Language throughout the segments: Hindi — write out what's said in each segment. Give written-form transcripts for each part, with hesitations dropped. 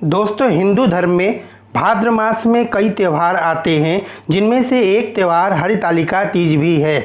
दोस्तों, हिंदू धर्म में भाद्र मास में कई त्यौहार आते हैं, जिनमें से एक त्यौहार हरितालिका तीज भी है।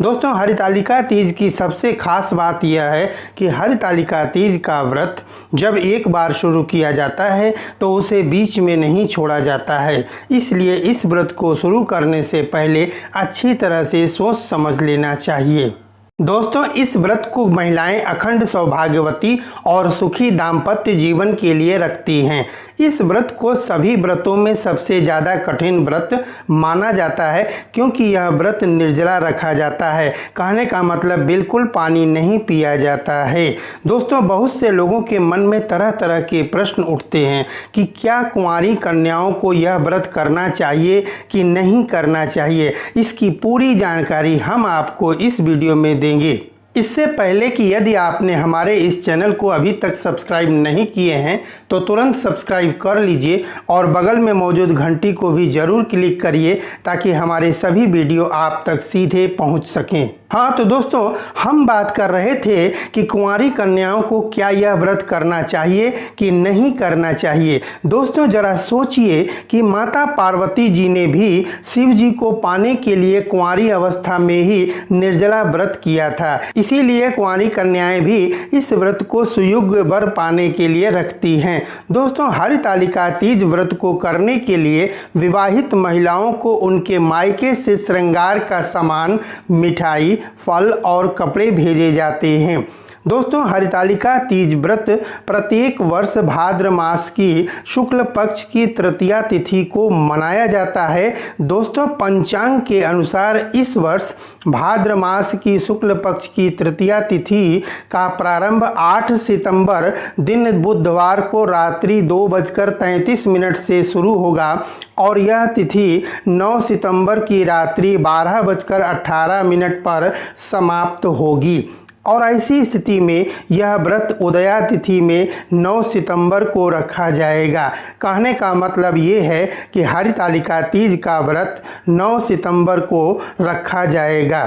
दोस्तों, हरितालिका तीज की सबसे खास बात यह है कि हरितालिका तीज का व्रत जब एक बार शुरू किया जाता है तो उसे बीच में नहीं छोड़ा जाता है। इसलिए इस व्रत को शुरू करने से पहले अच्छी तरह से सोच समझ लेना चाहिए। दोस्तों, इस व्रत को महिलाएं अखंड सौभाग्यवती और सुखी दाम्पत्य जीवन के लिए रखती हैं। इस व्रत को सभी व्रतों में सबसे ज़्यादा कठिन व्रत माना जाता है, क्योंकि यह व्रत निर्जला रखा जाता है। कहने का मतलब बिल्कुल पानी नहीं पिया जाता है। दोस्तों, बहुत से लोगों के मन में तरह तरह के प्रश्न उठते हैं कि क्या कुंवारी कन्याओं को यह व्रत करना चाहिए कि नहीं करना चाहिए। इसकी पूरी जानकारी हम आपको इस वीडियो में देंगे। इससे पहले कि यदि आपने हमारे इस चैनल को अभी तक सब्सक्राइब नहीं किए हैं तो तुरंत सब्सक्राइब कर लीजिए और बगल में मौजूद घंटी को भी ज़रूर क्लिक करिए ताकि हमारे सभी वीडियो आप तक सीधे पहुंच सकें। हाँ, तो दोस्तों, हम बात कर रहे थे कि कुंवारी कन्याओं को क्या यह व्रत करना चाहिए कि नहीं करना चाहिए। दोस्तों, ज़रा सोचिए कि माता पार्वती जी ने भी शिव जी को पाने के लिए कुंवारी अवस्था में ही निर्जला व्रत किया था। इसीलिए कुंवारी कन्याएं भी इस व्रत को सुयोग्य वर पाने के लिए रखती हैं। दोस्तों, हरितालिका तीज व्रत को करने के लिए विवाहित महिलाओं को उनके मायके से श्रृंगार का सामान, मिठाई, फल और कपड़े भेजे जाते हैं। दोस्तों, हरितालिका तीज व्रत प्रत्येक वर्ष भाद्र मास की शुक्ल पक्ष की तृतीया तिथि को मनाया जाता है। दोस्तों, पंचांग के अनुसार इस वर्ष भाद्र मास की शुक्ल पक्ष की तृतीया तिथि का प्रारंभ 8 सितंबर दिन बुधवार को रात्रि 2:33 से शुरू होगा और यह तिथि 9 सितंबर की रात्रि 12:18 पर समाप्त होगी। और ऐसी स्थिति में यह व्रत उदया तिथि में 9 सितंबर को रखा जाएगा। कहने का मतलब ये है कि हरितालिका तीज का व्रत 9 सितंबर को रखा जाएगा।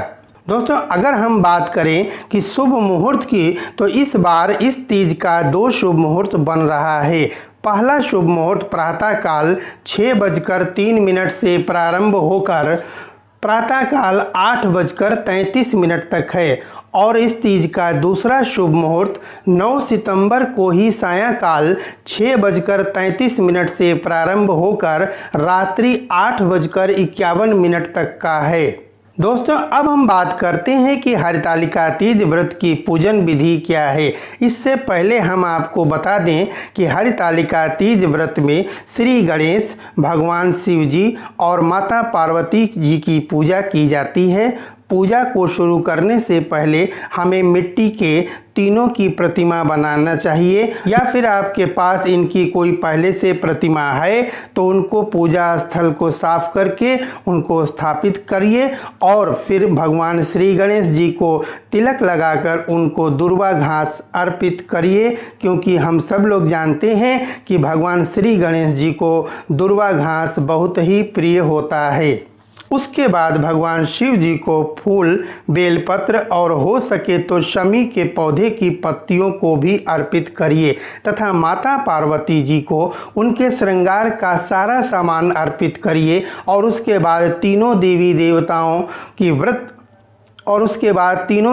दोस्तों, अगर हम बात करें कि शुभ मुहूर्त की, तो इस बार इस तीज का 2 शुभ मुहूर्त बन रहा है। पहला शुभ मुहूर्त प्रातःकाल 6:03 से प्रारंभ होकर प्रातःकाल 8:33 तक है और इस तीज का दूसरा शुभ मुहूर्त 9 सितंबर को ही सायंकाल 6:33 से प्रारंभ होकर रात्रि 8:51 तक का है। दोस्तों, अब हम बात करते हैं कि हरितालिका तीज व्रत की पूजन विधि क्या है। इससे पहले हम आपको बता दें कि हरितालिका तीज व्रत में श्री गणेश, भगवान शिव जी और माता पार्वती जी की पूजा की जाती है। पूजा को शुरू करने से पहले हमें मिट्टी के तीनों की प्रतिमा बनाना चाहिए, या फिर आपके पास इनकी कोई पहले से प्रतिमा है तो उनको पूजा स्थल को साफ करके उनको स्थापित करिए और फिर भगवान श्री गणेश जी को तिलक लगाकर उनको दुर्वा घास अर्पित करिए, क्योंकि हम सब लोग जानते हैं कि भगवान श्री गणेश जी को दुर्वा घास बहुत ही प्रिय होता है। उसके बाद भगवान शिव जी को फूल, बेलपत्र और हो सके तो शमी के पौधे की पत्तियों को भी अर्पित करिए तथा माता पार्वती जी को उनके श्रृंगार का सारा सामान अर्पित करिए और उसके बाद तीनों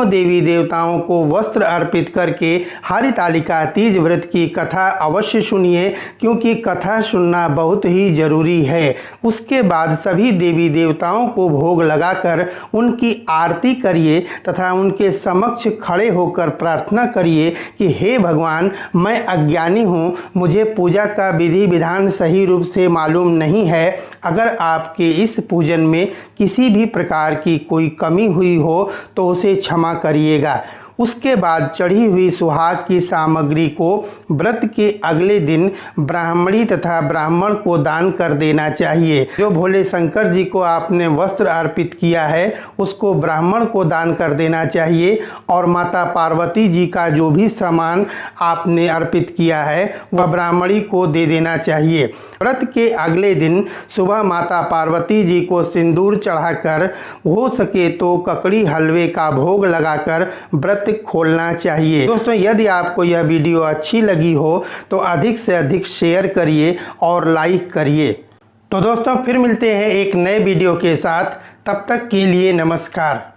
देवी देवताओं को वस्त्र अर्पित करके हरितालिका तीज व्रत की कथा अवश्य सुनिए, क्योंकि कथा सुनना बहुत ही ज़रूरी है। उसके बाद सभी देवी देवताओं को भोग लगाकर उनकी आरती करिए तथा उनके समक्ष खड़े होकर प्रार्थना करिए कि हे भगवान, मैं अज्ञानी हूँ, मुझे पूजा का विधि विधान सही रूप से मालूम नहीं है। अगर आपके इस पूजन में किसी भी प्रकार की कोई कमी हुई हो तो उसे क्षमा करिएगा। उसके बाद चढ़ी हुई सुहाग की सामग्री को व्रत के अगले दिन ब्राह्मणी तथा ब्राह्मण को दान कर देना चाहिए। जो भोले शंकर जी को आपने वस्त्र अर्पित किया है उसको ब्राह्मण को दान कर देना चाहिए और माता पार्वती जी का जो भी सामान आपने अर्पित किया है वह ब्राह्मणी को दे देना चाहिए। व्रत के अगले दिन सुबह माता पार्वती जी को सिंदूर चढ़ाकर हो सके तो ककड़ी हलवे का भोग लगाकर व्रत खोलना चाहिए। दोस्तों, यदि आपको यह वीडियो अच्छी लगी लगी हो तो अधिक से अधिक शेयर करिए और लाइक करिए। तो दोस्तों फिर मिलते हैं एक नए वीडियो के साथ, तब तक के लिए नमस्कार।